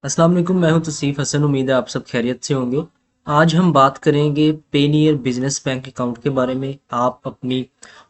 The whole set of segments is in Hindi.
अस्सलाम वालेकुम। मैं हूं तौसीफ हसन। उम्मीद है आप सब खैरियत से होंगे। आज हम बात करेंगे पेनीयर बिजनेस बैंक अकाउंट के बारे में। आप अपनी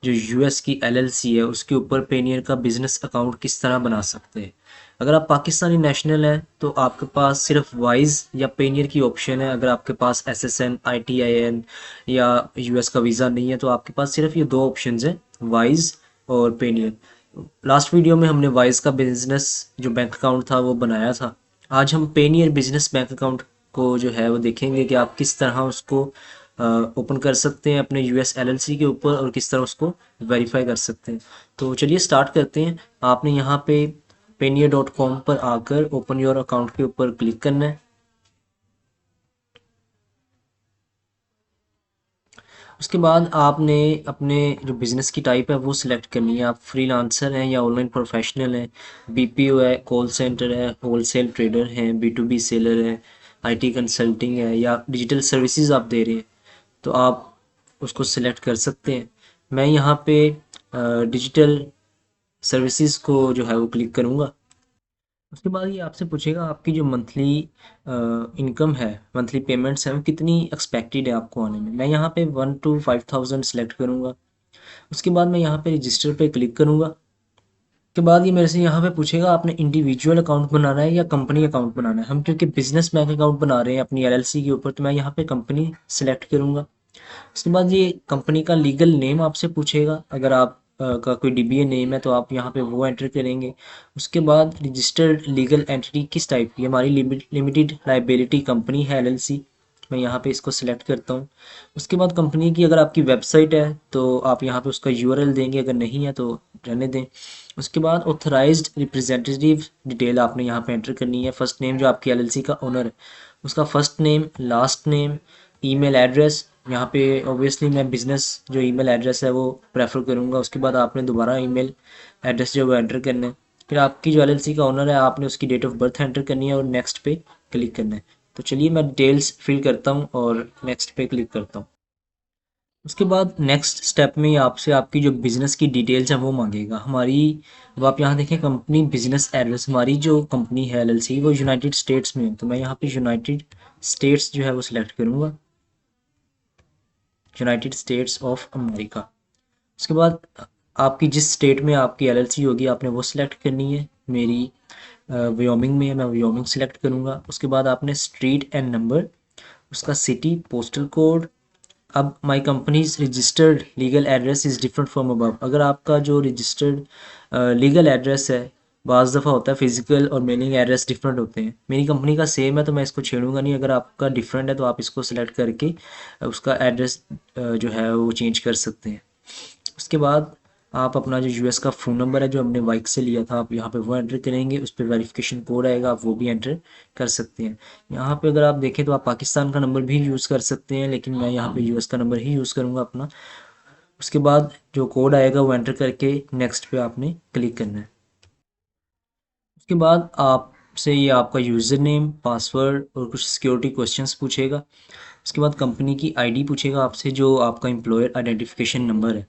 जो यूएस की एलएलसी है उसके ऊपर पेनीयर का बिजनेस अकाउंट किस तरह बना सकते हैं। अगर आप पाकिस्तानी नेशनल हैं तो आपके पास सिर्फ वाइज या पेनीयर की ऑप्शन है। अगर आपके पास एसएसएन आईटीआईएन या यूएस का वीज़ा नहीं है तो आपके पास सिर्फ ये दो ऑप्शन हैं, वाइज और पेनीयर। लास्ट वीडियो में हमने वाइज का बिजनेस जो बैंक अकाउंट था वो बनाया था। आज हम पेनीयर बिजनेस बैंक अकाउंट को जो है वो देखेंगे कि आप किस तरह उसको ओपन कर सकते हैं अपने यूएस एलएलसी के ऊपर और किस तरह उसको वेरीफाई कर सकते हैं। तो चलिए स्टार्ट करते हैं। आपने यहाँ पे payoneer.com पर आकर ओपन योर अकाउंट के ऊपर क्लिक करना है। उसके बाद आपने अपने जो बिज़नेस की टाइप है वो सिलेक्ट करनी है। आप फ्रीलांसर हैं या ऑनलाइन प्रोफेशनल हैं, बीपीओ है, कॉल सेंटर है, होलसेल ट्रेडर हैं, बी टू बी सेलर है, आईटी कंसल्टिंग है या डिजिटल सर्विसेज आप दे रहे हैं तो आप उसको सिलेक्ट कर सकते हैं। मैं यहाँ पे डिजिटल सर्विसेज को जो है वो क्लिक करूँगा। उसके बाद ये आपसे पूछेगा आपकी जो मंथली इनकम है, मंथली पेमेंट्स हैं वो कितनी एक्सपेक्टेड है आपको आने में। मैं यहाँ पे 1 to 5,000 सेलेक्ट करूँगा। उसके बाद मैं यहाँ पे रजिस्टर पे क्लिक करूँगा। के बाद ये मेरे से यहाँ पे पूछेगा आपने इंडिविजुअल अकाउंट बनाना है या कंपनी अकाउंट बनाना है। हम क्योंकि बिजनेस बैंक अकाउंट बना रहे हैं अपनी एलएलसी के ऊपर तो मैं यहाँ पे कंपनी सेलेक्ट करूँगा। उसके बाद ये कंपनी का लीगल नेम आपसे पूछेगा। अगर आप का कोई डीबीए नेम है तो आप यहाँ पे वो एंटर करेंगे। उसके बाद रजिस्टर्ड लीगल एंटिटी किस टाइप की है, हमारी लिमिटेड लाइबिलिटी कंपनी है एलएलसी। मैं यहाँ पे इसको सिलेक्ट करता हूँ। उसके बाद कंपनी की अगर आपकी वेबसाइट है तो आप यहाँ पे उसका यूआरएल देंगे, अगर नहीं है तो रहने दें। उसके बाद ऑथराइज्ड रिप्रेजेंटेटिव डिटेल आपने यहाँ पे एंटर करनी है। फर्स्ट नेम जो आपकी एलएलसी का ओनर है उसका first name, last name, email address. यहाँ पे ऑब्वियसली मैं बिज़नेस जो ईमेल एड्रेस है वो प्रेफर करूँगा। उसके बाद आपने दोबारा ईमेल एड्रेस जो वो एंटर करना है। फिर आपकी जो एलएलसी का ओनर है आपने उसकी डेट ऑफ बर्थ एंटर करनी है और नेक्स्ट पे क्लिक करना है। तो चलिए मैं डिटेल्स फिल करता हूँ और नेक्स्ट पे क्लिक करता हूँ। उसके बाद नेक्स्ट स्टेप में आपसे आपकी जो बिज़नेस की डिटेल्स हैं वो मांगेगा हमारी। अब आप यहाँ देखें कंपनी बिज़नेस एड्रेस, हमारी जो कंपनी है एलएलसी वो यूनाइटेड स्टेट्स में है तो मैं यहाँ पे यूनाइटेड स्टेट्स जो है वो सिलेक्ट करूँगा, यूनाइटेड स्टेट्स ऑफ अमेरिका। उसके बाद आपकी जिस स्टेट में आपकी एलएलसी होगी आपने वो सिलेक्ट करनी है। मेरी व्योमिंग में है, मैं व्योमिंग सिलेक्ट करूँगा। उसके बाद आपने स्ट्रीट एंड नंबर, उसका सिटी, पोस्टल कोड। अब my company's registered legal address is different from above. अगर आपका जो रजिस्टर्ड लीगल एड्रेस है, बाज़ दफ़ा होता है फिजिकल और मेलिंग एड्रेस डिफरेंट होते हैं। मेरी कंपनी का सेम है तो मैं इसको छेड़ूंगा नहीं। अगर आपका डिफरेंट है तो आप इसको सिलेक्ट करके उसका एड्रेस जो है वो चेंज कर सकते हैं। उसके बाद आप अपना जो यूएस का फ़ोन नंबर है जो हमने बाइक से लिया था आप यहाँ पे वो एंटर करेंगे। उस पर वेरिफिकेशन कोड आएगा, आप वो भी एंटर कर सकते हैं। यहाँ पे अगर आप देखें तो आप पाकिस्तान का नंबर भी यूज़ कर सकते हैं लेकिन मैं यहाँ पे यूएस का नंबर ही यूज़ करूँगा अपना। उसके बाद जो कोड आएगा वो एंटर करके नेक्स्ट पे आपने क्लिक करना है। उसके बाद आपसे ये आपका यूज़र नेम, पासवर्ड और कुछ सिक्योरिटी क्वेश्चंस पूछेगा। उसके बाद कंपनी की आईडी पूछेगा आपसे, जो आपका एम्प्लॉयर आइडेंटिफिकेशन नंबर है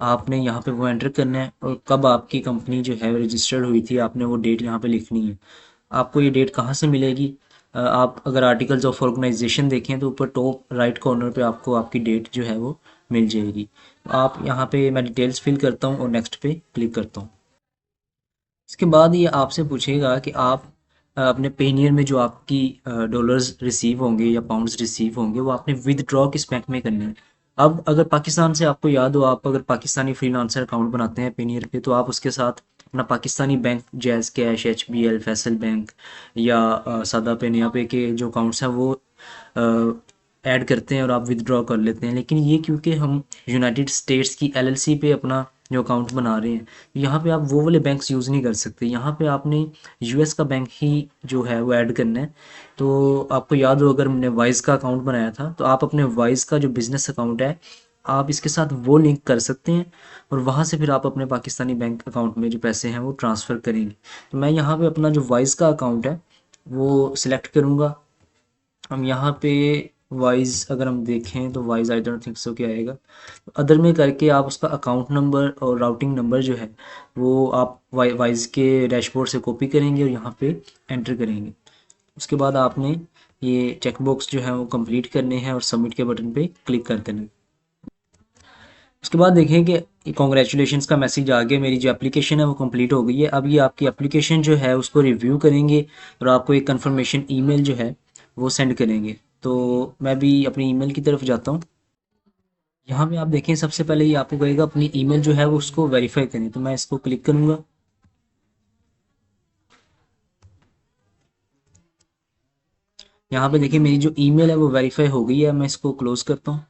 आपने यहाँ पे वो एंटर करना है। और कब आपकी कंपनी जो है रजिस्टर्ड हुई थी आपने वो डेट यहाँ पे लिखनी है। आपको ये डेट कहाँ से मिलेगी, आप अगर आर्टिकल्स ऑफ ऑर्गेनाइजेशन देखें तो ऊपर टॉप राइट कॉर्नर पे आपको आपकी डेट जो है वो मिल जाएगी। तो आप यहाँ पे मैं डिटेल्स फिल करता हूँ और नेक्स्ट पे क्लिक करता हूँ। इसके बाद ये आपसे पूछेगा कि आप अपने पेनियर में जो आपकी डॉलर्स रिसीव होंगे या पाउंड्स रिसीव होंगे वो आपने विदड्रॉ किस बैंक में करने हैं। अब अगर पाकिस्तान से आपको याद हो, आप अगर पाकिस्तानी फ्रीलांसर अकाउंट बनाते हैं पेनियर पे तो आप उसके साथ अपना Pakistani bank jazz cash, HBL, Faisal bank या सादा पे, नया पे के जो अकाउंट्स हैं वो ऐड करते हैं और आप विदड्रॉ कर लेते हैं। लेकिन ये क्योंकि हम यूनाइटेड स्टेट्स की एलएलसी पे अपना जो अकाउंट बना रहे हैं यहाँ पे आप वो वाले बैंक्स यूज़ नहीं कर सकते। यहाँ पे आपने यूएस का बैंक ही जो है वो ऐड करना है। तो आपको याद हो अगर हमने वाइज का अकाउंट बनाया था तो आप अपने वाइज का जो बिज़नेस अकाउंट है आप इसके साथ वो लिंक कर सकते हैं और वहाँ से फिर आप अपने पाकिस्तानी बैंक अकाउंट में जो पैसे हैं वो ट्रांसफ़र करेंगे। तो मैं यहाँ पे अपना जो वाइज का अकाउंट है वो सिलेक्ट करूँगा। हम यहाँ पे वाइज अगर हम देखें तो wise I don't think so क्या आएगा। अदर में करके आप उसका अकाउंट नंबर और राउटिंग नंबर जो है वो आप वाइज के डैशबोर्ड से कॉपी करेंगे और यहाँ पे एंटर करेंगे। उसके बाद आपने ये चेक बॉक्स जो है वो कंप्लीट करने हैं और सबमिट के बटन पे क्लिक कर देना है। उसके बाद देखें कि कॉन्ग्रेचुलेशंस का मैसेज आ गया, मेरी जो एप्लीकेशन है वो कंप्लीट हो गई है। अब ये आपकी एप्लीकेशन जो है उसको रिव्यू करेंगे और आपको एक कंफर्मेशन ईमेल जो है वो सेंड करेंगे। तो मैं भी अपनी ईमेल की तरफ जाता हूँ। यहाँ पे आप देखें सबसे पहले ये आपको कहेगा अपनी ईमेल जो है वो उसको वेरीफाई करें, तो मैं इसको क्लिक करूँगा। यहाँ पे देखिए मेरी जो ईमेल है वो वेरीफाई हो गई है, मैं इसको क्लोज करता हूँ।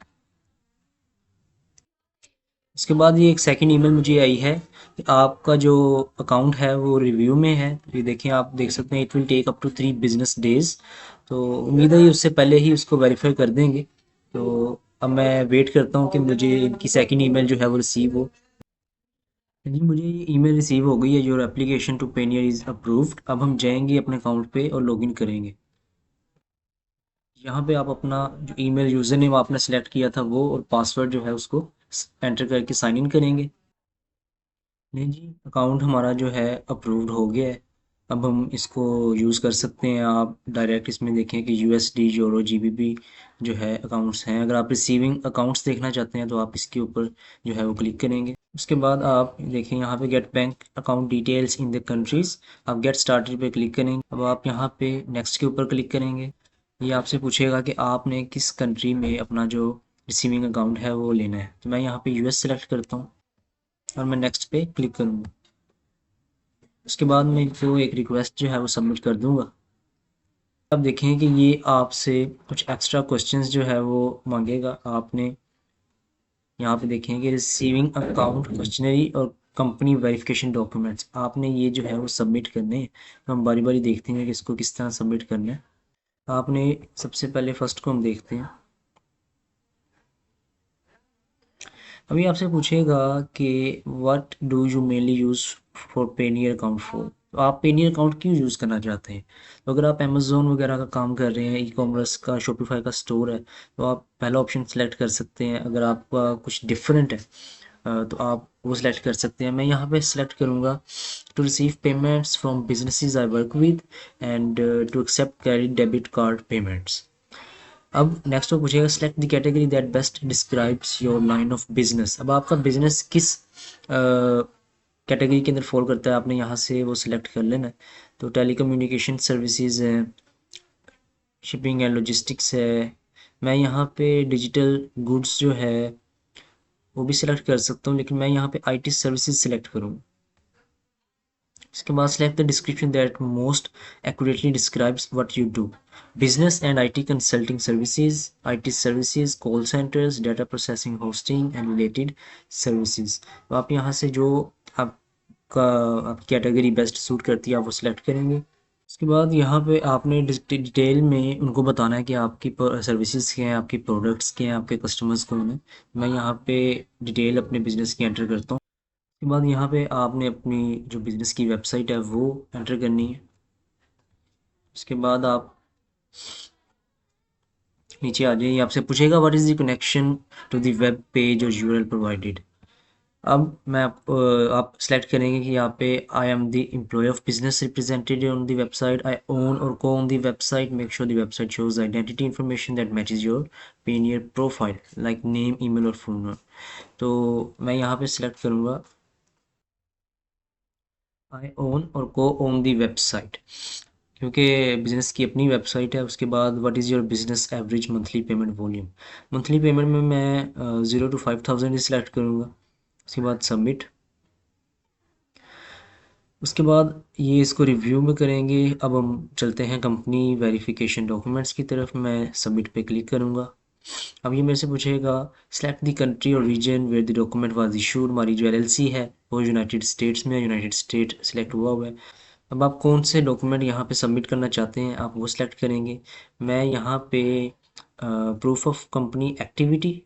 इसके बाद ये एक सेकंड ईमेल मुझे आई है कि आपका जो अकाउंट है वो रिव्यू में है। तो ये देखिए आप देख सकते हैं it will take up to 3 business days. तो उम्मीद है ये उससे पहले ही उसको वेरीफाई कर देंगे। तो अब मैं वेट करता हूँ कि मुझे इनकी सेकंड ईमेल जो है वो रिसीव हो। जी मुझे ये ईमेल रिसीव हो गई है, your application to Payoneer is approved. अब हम जाएंगे अपने अकाउंट पे और लॉगिन करेंगे। यहाँ पे आप अपना जो ईमेल यूज़र नेम आपने सेलेक्ट किया था वो और पासवर्ड जो है उसको एंटर करके साइन इन करेंगे। नहीं जी, अकाउंट हमारा जो है अप्रूव्ड हो गया है। अब हम इसको यूज़ कर सकते हैं। आप डायरेक्ट इसमें देखें कि यूएसडी यूरो जीबीपी जो है अकाउंट्स हैं। अगर आप रिसीविंग अकाउंट्स देखना चाहते हैं तो आप इसके ऊपर जो है वो क्लिक करेंगे। उसके बाद आप देखें यहाँ पे gate bank account details in the countries, आप गेट स्टार्टेड पे क्लिक करेंगे। अब आप यहाँ पे नेक्स्ट के ऊपर क्लिक करेंगे। ये आपसे पूछेगा कि आपने किस कंट्री में अपना जो रिसीविंग अकाउंट है वो लेना है। तो मैं यहाँ पे यूएस सेलेक्ट करता हूँ और मैं नेक्स्ट पे क्लिक करूँगा। उसके बाद मैं जो एक रिक्वेस्ट जो है वो सबमिट कर दूंगा। अब देखें कि ये आपसे कुछ एक्स्ट्रा क्वेश्चंस जो है वो मांगेगा। आपने यहाँ पे देखें कि रिसीविंग अकाउंट क्वेश्चनरी और कंपनी वेरिफिकेशन डॉक्यूमेंट्स आपने ये जो है वो सबमिट करने हैं। तो हम बारी बारी देखते हैं कि इसको किस तरह सबमिट करना है। आपने सबसे पहले फर्स्ट को हम देखते हैं। अभी आपसे पूछेगा कि what do you mainly use for Payeer account for. तो आप पेनियर अकाउंट क्यों यूज़ करना चाहते हैं। तो अगर आप अमेज़ोन वगैरह का काम कर रहे हैं, ई कॉमर्स का, शॉपिफाई का स्टोर है, तो आप पहला ऑप्शन सेलेक्ट कर सकते हैं। अगर आपका कुछ डिफरेंट है तो आप वो सिलेक्ट कर सकते हैं। मैं यहाँ पे सिलेक्ट करूँगा to receive payments from businesses I work with and to accept credit debit card payments. अब नेक्स्ट वो पूछेगा select the category that best describes your line of business. अब आपका बिजनेस किस कैटेगरी के अंदर फॉल करता है, आपने यहाँ से वो सिलेक्ट कर लेना है। तो टेलीकम्युनिकेशन सर्विसेज है, शिपिंग एंड लॉजिस्टिक्स है। मैं यहाँ पे डिजिटल गुड्स जो है वो भी सिलेक्ट कर सकता हूँ, लेकिन मैं यहाँ पे आईटी सर्विसेज सिलेक्ट करूँगा। इसके बाद select the description that most accurately describes what you do. Business and IT consulting services, IT services, call centres, data processing, hosting and related services. तो आप यहाँ से जो आपका आपकी कैटेगरी बेस्ट सूट करती है आप वो सिलेक्ट करेंगे। उसके बाद यहाँ पे आपने डिटेल में उनको बताना है कि आपकी सर्विसेज क्या हैं, आपकी प्रोडक्ट्स क्या हैं, आपके कस्टमर्स कौन हैं। मैं यहाँ पे डिटेल अपने बिजनेस की एंटर करता हूँ। उसके बाद यहाँ पे आपने अपनी जो बिज़नेस की वेबसाइट है वो एंटर करनी है। उसके बाद आप नीचे आ जाइए, आपसे पूछेगा what is the connection to the web page or URL provided. अब आप सेलेक्ट करेंगे कि यहाँ पे I am the employ of business representative on the website, I own or co-own the website, make sure the website shows identity information that matches your Payoneer profile like name, email or phone number. तो मैं यहाँ पे सिलेक्ट करूँगा आई ओन और को ओन दी वेबसाइट, क्योंकि बिजनेस की अपनी वेबसाइट है। उसके बाद what is your business average monthly payment volume. Monthly payment में मैं 0 to 5,000 ही सिलेक्ट करूँगा। उसके बाद सबमिट। उसके बाद ये इसको रिव्यू में करेंगे। अब हम चलते हैं कंपनी वेरिफिकेशन डॉक्यूमेंट्स की तरफ। मैं सबमिट पे क्लिक करूँगा। अब ये मेरे से पूछेगा select the country or region where the document was issued. हमारी जो एलएलसी है वो यूनाइटेड स्टेट्स में है, यूनाइटेड स्टेट सिलेक्ट हुआ है। अब आप कौन से डॉक्यूमेंट यहाँ पे सबमिट करना चाहते हैं आप वो सिलेक्ट करेंगे। मैं यहाँ पे proof of company activity,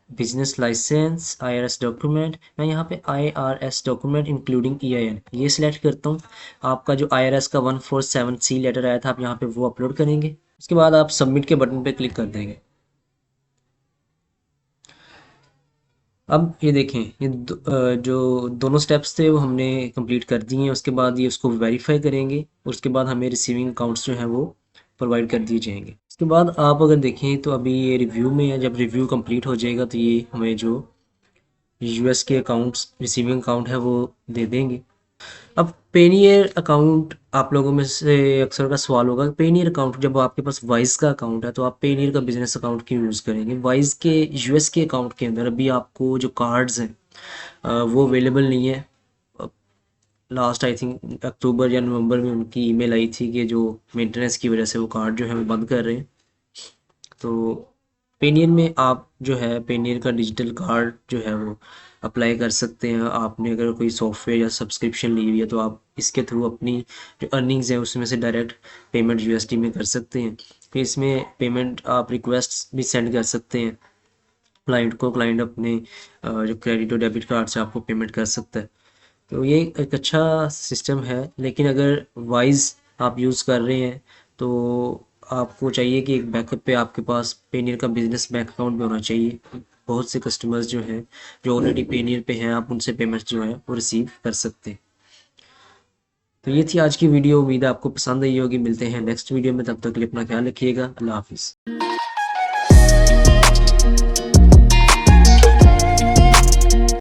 business licence, IRS document, मैं यहाँ पे आईआरएस डॉक्यूमेंट इंक्लूडिंग ईआईएन ये सिलेक्ट करता हूँ। आपका जो आईआरएस का 147C लेटर आया था आप यहाँ पे वो अपलोड करेंगे। उसके बाद आप सबमिट के बटन पे क्लिक कर देंगे। अब ये देखें, ये जो दोनों स्टेप्स थे वो हमने कंप्लीट कर दिए हैं। उसके बाद ये उसको वेरीफाई करेंगे और उसके बाद हमें रिसीविंग अकाउंट्स जो हैं वो प्रोवाइड कर दिए जाएंगे। उसके बाद आप अगर देखें तो अभी ये रिव्यू में है, जब रिव्यू कंप्लीट हो जाएगा तो ये हमें जो यूएस के अकाउंट्स रिसीविंग अकाउंट है वो दे देंगे। अब पेनीयर अकाउंट आप लोगों में से अक्सर का सवाल होगा, पेनीयर अकाउंट जब आपके पास वाइज का अकाउंट है तो आप पेनीयर का बिजनेस अकाउंट क्यों यूज़ करेंगे? वाइज के यूएस के अकाउंट के अंदर अभी आपको जो कार्ड्स हैं वो अवेलेबल नहीं है। लास्ट आई थिंक अक्टूबर या नवंबर में उनकी ईमेल आई थी कि जो मेंटेनेंस की वजह से वो कार्ड जो है वो बंद कर रहे हैं। तो पेनियर में आप जो है पेनियर का डिजिटल कार्ड जो है वो अप्लाई कर सकते हैं। आपने अगर कोई सॉफ्टवेयर या सब्सक्रिप्शन ली हुई है तो आप इसके थ्रू अपनी जो अर्निंग्स है उसमें से डायरेक्ट पेमेंट यूएसडी में कर सकते हैं। फिर इसमें पेमेंट आप रिक्वेस्ट भी सेंड कर सकते हैं क्लाइंट को। क्लाइंट अपने जो क्रेडिट और डेबिट कार्ड से आपको पेमेंट कर सकता है। तो ये एक अच्छा सिस्टम है, लेकिन अगर वाइज आप यूज़ कर रहे हैं तो आपको चाहिए कि एक बैकअप पे आपके पास पेनियर का बिजनेस बैंक अकाउंट भी होना चाहिए। बहुत से कस्टमर्स जो हैं जो ऑलरेडी पेनियर पे हैं, आप उनसे पेमेंट्स जो है वो रिसीव कर सकते हैं। तो ये थी आज की वीडियो, उम्मीद है आपको पसंद आई होगी। मिलते हैं नेक्स्ट वीडियो में, तब तक के लिए अपना ख्याल रखिएगा। अल्लाह हाफिज़।